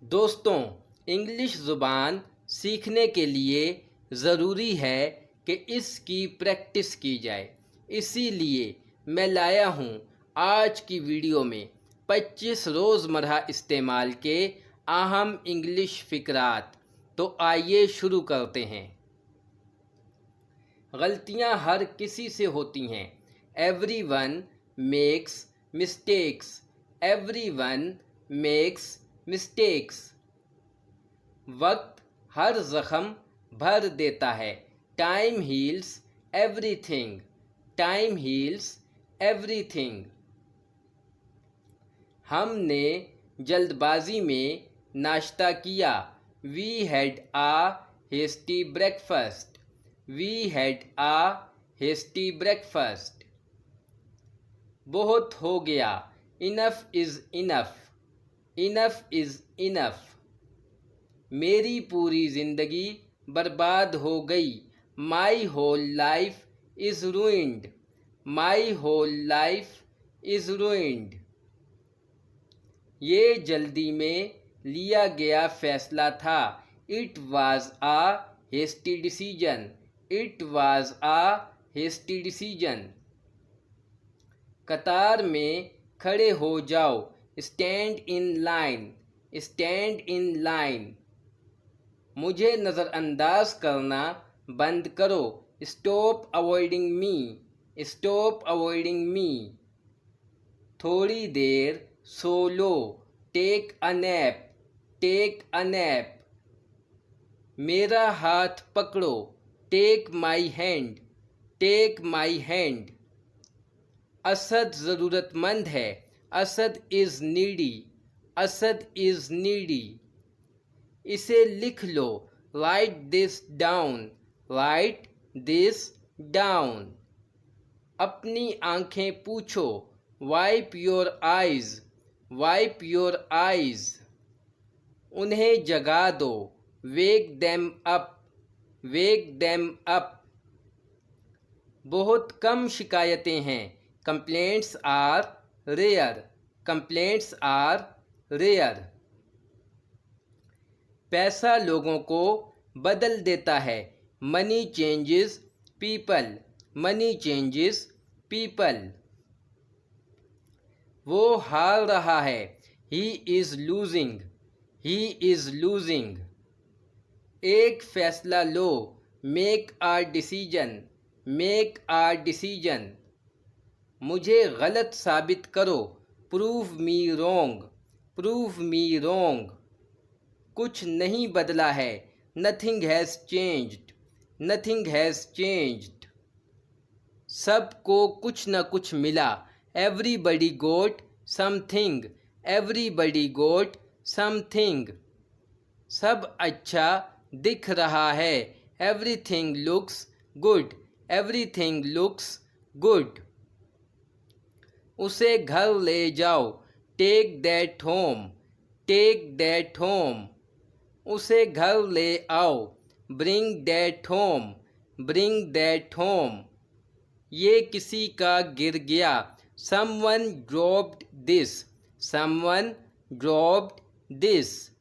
दोस्तों, इंग्लिश ज़ुबान सीखने के लिए ज़रूरी है कि इसकी प्रैक्टिस की जाए। इसीलिए मैं लाया हूँ आज की वीडियो में 25 रोज़मर्रा इस्तेमाल के अहम इंग्लिश फ़िक़रात। तो आइए शुरू करते हैं। गलतियाँ हर किसी से होती हैं। Everyone makes mistakes. Everyone makes mistakes. वक्त हर ज़ख़म भर देता है। Time heals everything. Time heals everything. हमने जल्दबाजी में नाश्ता किया। We had a hasty breakfast. We had a hasty breakfast. बहुत हो गया। Enough is enough. Enough is enough. मेरी पूरी ज़िंदगी बर्बाद हो गई। My whole life is ruined. My whole life is ruined. ये जल्दी में लिया गया फ़ैसला था। It was a hasty decision. It was a hasty decision. कतार में खड़े हो जाओ। Stand in line. Stand in line. मुझे नज़रअंदाज करना बंद करो। Stop avoiding me. Stop avoiding me. थोड़ी देर सो लो। Take a nap. Take a nap. मेरा हाथ पकड़ो। Take my hand. Take my hand. Asad ज़रूरतमंद है। Asad is needy. Asad is needy. इसे लिख लो। Write this down. Write this down. अपनी आंखें पूछो। Wipe your eyes. Wipe your eyes. उन्हें जगा दो। Wake them up. Wake them up. बहुत कम शिकायतें हैं। Complaints are rare. Complaints are rare. पैसा लोगों को बदल देता है। Money changes people. Money changes people. वो हार रहा है। He is losing. He is losing. एक फ़ैसला लो। Make a decision. Make a decision. मुझे गलत साबित करो। Prove me wrong. Prove me wrong. कुछ नहीं बदला है। Nothing has changed. Nothing has changed. सबको कुछ न कुछ मिला। Everybody got something. Everybody got something. सब अच्छा दिख रहा है। Everything looks good. Everything looks good. उसे घर ले जाओ। Take that home. Take that home. उसे घर ले आओ। Bring that home. Bring that home. ये किसी का गिर गया। Someone dropped this. Someone dropped this.